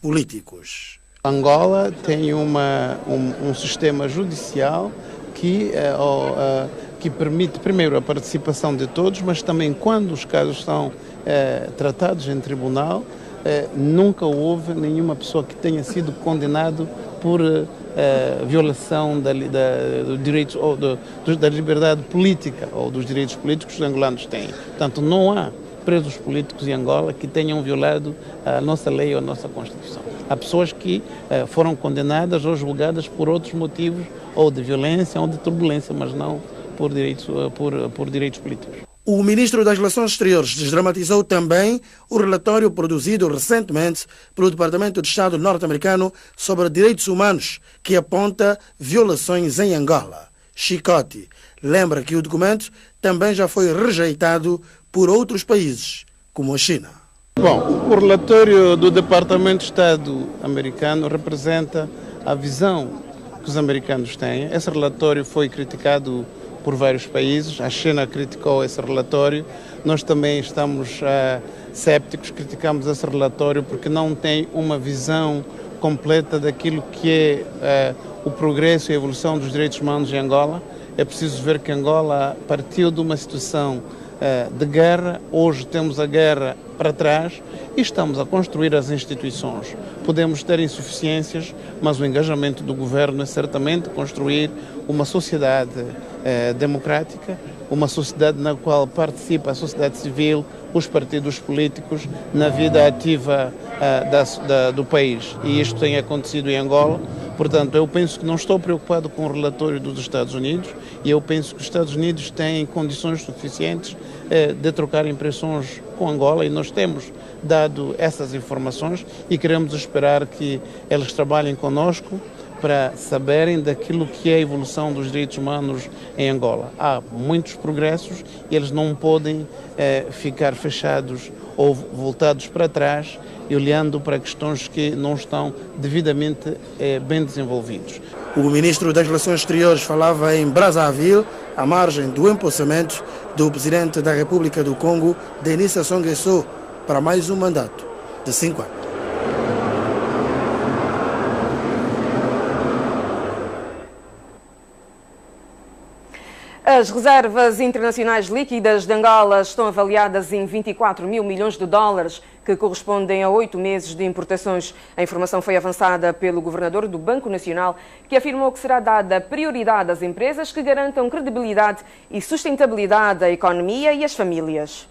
políticos. Angola tem um sistema judicial que permite, primeiro, a participação de todos, mas também quando os casos são tratados em tribunal, nunca houve nenhuma pessoa que tenha sido condenado por violação do direito ou da liberdade política ou dos direitos políticos que os angolanos têm. Portanto, não há presos políticos em Angola que tenham violado a nossa lei ou a nossa Constituição. Há pessoas que foram condenadas ou julgadas por outros motivos, ou de violência ou de turbulência, mas não por direitos políticos. O ministro das Relações Exteriores desdramatizou também o relatório produzido recentemente pelo Departamento de Estado norte-americano sobre direitos humanos, que aponta violações em Angola. Chicote lembra que o documento também já foi rejeitado por outros países, como a China. Bom, o relatório do Departamento de Estado americano representa a visão que os americanos têm. Esse relatório foi criticado por vários países. A China criticou esse relatório. Nós também estamos cépticos, criticamos esse relatório porque não tem uma visão completa daquilo que é o progresso e a evolução dos direitos humanos em Angola. É preciso ver que Angola partiu de uma situação de guerra, hoje temos a guerra para trás e estamos a construir as instituições. Podemos ter insuficiências, mas o engajamento do governo é certamente construir uma sociedade democrática, uma sociedade na qual participa a sociedade civil, os partidos políticos, na vida ativa do país. E isto tem acontecido em Angola. Portanto, eu penso que não estou preocupado com o relatório dos Estados Unidos e eu penso que os Estados Unidos têm condições suficientes de trocar impressões com Angola e nós temos dado essas informações e queremos esperar que eles trabalhem conosco para saberem daquilo que é a evolução dos direitos humanos em Angola. Há muitos progressos e eles não podem ficar fechados ou voltados para trás e olhando para questões que não estão devidamente bem desenvolvidos. O ministro das Relações Exteriores falava em Brazzaville, à margem do empossamento do presidente da República do Congo, Denis Sassou Nguesso, para mais um mandato de 5 anos. As reservas internacionais líquidas de Angola estão avaliadas em 24 mil milhões de dólares, que correspondem a 8 meses de importações. A informação foi avançada pelo governador do Banco Nacional, que afirmou que será dada prioridade às empresas que garantam credibilidade e sustentabilidade à economia e às famílias.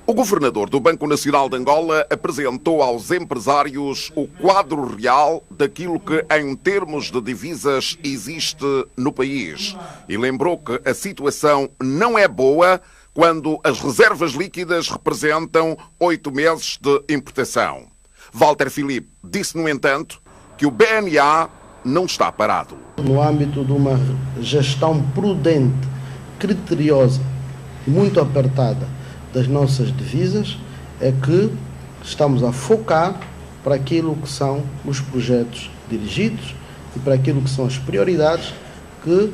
O governador do Banco Nacional de Angola apresentou aos empresários o quadro real daquilo que, em termos de divisas, existe no país. E lembrou que a situação não é boa quando as reservas líquidas representam 8 meses de importação. Walter Filipe disse, no entanto, que o BNA não está parado. No âmbito de uma gestão prudente, criteriosa e muito apertada das nossas divisas, é que estamos a focar para aquilo que são os projetos dirigidos e para aquilo que são as prioridades que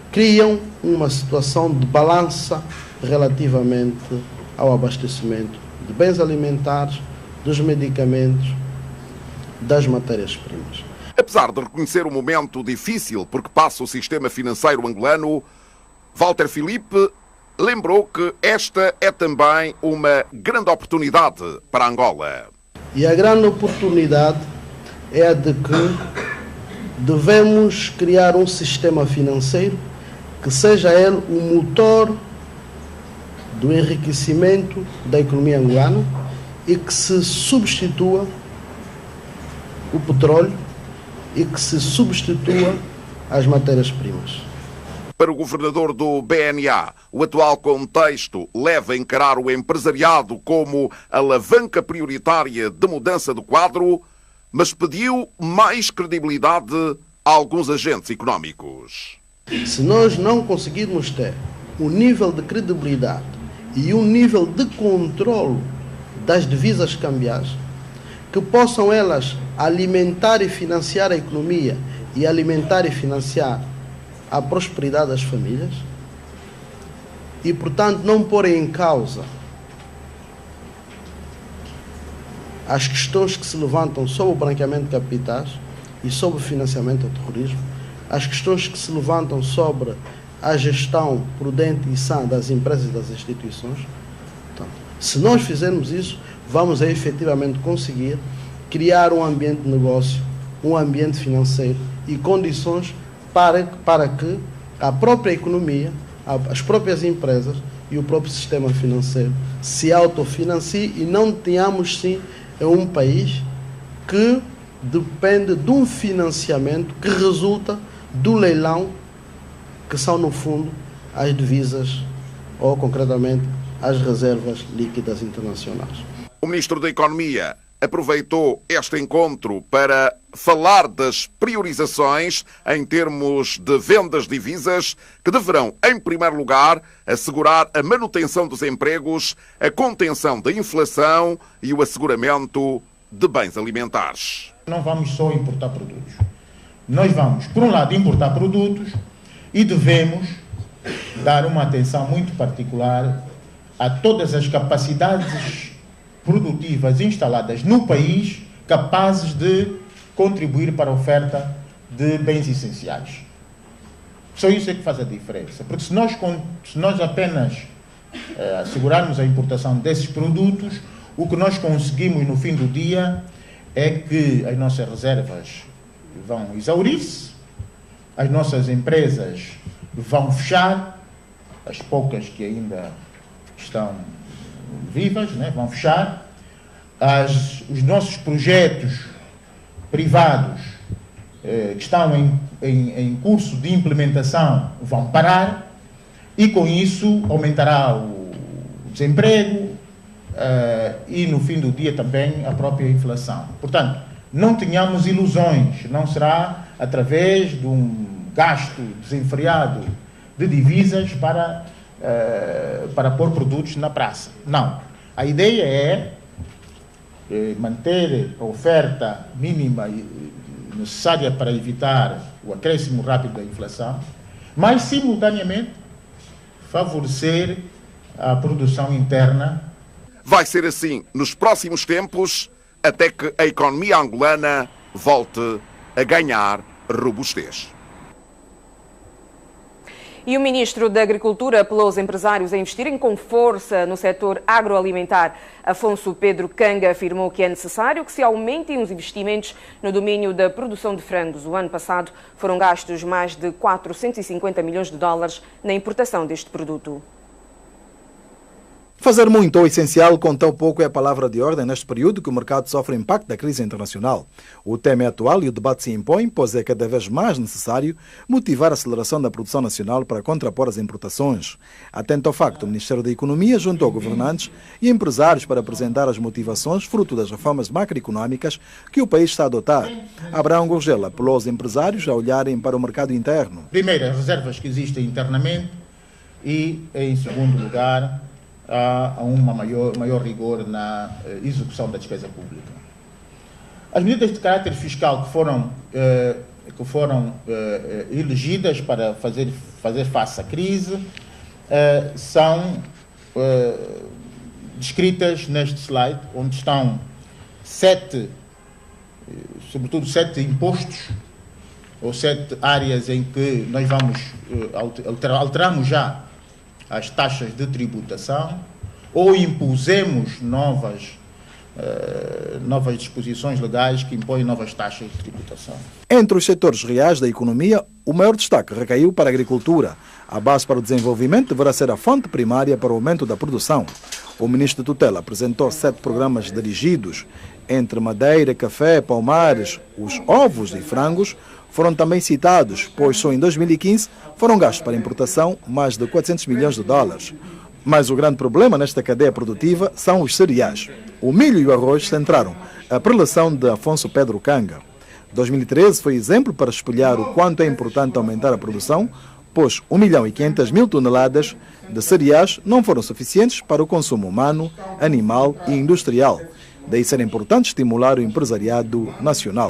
criam uma situação de balança relativamente ao abastecimento de bens alimentares, dos medicamentos, das matérias-primas. Apesar de reconhecer o momento difícil porque passa o sistema financeiro angolano, Walter Filipe lembrou que esta é também uma grande oportunidade para Angola. E a grande oportunidade é a de que devemos criar um sistema financeiro que seja ele o motor do enriquecimento da economia angolana e que se substitua o petróleo e que se substitua as matérias-primas. Para o governador do BNA, o atual contexto leva a encarar o empresariado como alavanca prioritária de mudança do quadro, mas pediu mais credibilidade a alguns agentes económicos. Se nós não conseguirmos ter um nível de credibilidade e um nível de controle das divisas cambiais, que possam elas alimentar e financiar a economia e alimentar e financiar a prosperidade das famílias e, portanto, não pôr em causa as questões que se levantam sobre o branqueamento de capitais e sobre o financiamento ao terrorismo, as questões que se levantam sobre a gestão prudente e sã das empresas e das instituições. Então, se nós fizermos isso, vamos aí, efetivamente conseguir criar um ambiente de negócio, um ambiente financeiro e condições para que a própria economia, as próprias empresas e o próprio sistema financeiro se autofinanciem e não tenhamos, sim, um país que depende de um financiamento que resulta do leilão, que são, no fundo, as divisas ou, concretamente, as reservas líquidas internacionais. O Ministro da Economia aproveitou este encontro para falar das priorizações em termos de vendas de divisas que deverão, em primeiro lugar, assegurar a manutenção dos empregos, a contenção da inflação e o asseguramento de bens alimentares. Não vamos só importar produtos. Nós vamos, por um lado, importar produtos e devemos dar uma atenção muito particular a todas as capacidades produtivas instaladas no país capazes de contribuir para a oferta de bens essenciais. Só isso é que faz a diferença. Porque se nós apenas assegurarmos a importação desses produtos, o que nós conseguimos no fim do dia é que as nossas reservas vão exaurir-se, as nossas empresas vão fechar, as poucas que ainda estão vivas, né, vão fechar, os nossos projetos privados que estão em curso de implementação vão parar e com isso aumentará o desemprego e no fim do dia também a própria inflação. Portanto, não tenhamos ilusões, não será através de um gasto desenfreado de divisas para pôr produtos na praça. Não. A ideia é manter a oferta mínima necessária para evitar o acréscimo rápido da inflação, mas, simultaneamente, favorecer a produção interna. Vai ser assim nos próximos tempos, até que a economia angolana volte a ganhar robustez. E o Ministro da Agricultura apelou aos empresários a investirem com força no setor agroalimentar. Afonso Pedro Kanga afirmou que é necessário que se aumentem os investimentos no domínio da produção de frangos. O ano passado foram gastos mais de 450 milhões de dólares na importação deste produto. Fazer muito ou essencial com tão pouco é a palavra de ordem neste período que o mercado sofre o impacto da crise internacional. O tema é atual e o debate se impõe, pois é cada vez mais necessário motivar a aceleração da produção nacional para contrapor as importações. Atento ao facto, o Ministério da Economia juntou governantes e empresários para apresentar as motivações fruto das reformas macroeconómicas que o país está a adotar. Abraão Gurgel apelou aos empresários a olharem para o mercado interno. Primeiro, as reservas que existem internamente e, em segundo lugar, há maior rigor na execução da despesa pública. As medidas de caráter fiscal que foram elegidas para fazer face à crise são descritas neste slide, onde estão sobretudo sete impostos, ou 7 áreas em que nós vamos alteramos já as taxas de tributação ou impusemos novas disposições legais que impõem novas taxas de tributação. Entre os setores reais da economia, o maior destaque recaiu para a agricultura. A base para o desenvolvimento deverá ser a fonte primária para o aumento da produção. O ministro de tutela apresentou 7 programas dirigidos. Entre madeira, café, palmares, os ovos e frangos foram também citados, pois só em 2015 foram gastos para importação mais de 400 milhões de dólares. Mas o grande problema nesta cadeia produtiva são os cereais. O milho e o arroz centraram a preleção de Afonso Pedro Kanga. 2013 foi exemplo para espelhar o quanto é importante aumentar a produção, pois 1.500.000 toneladas de cereais não foram suficientes para o consumo humano, animal e industrial. Daí ser importante estimular o empresariado nacional.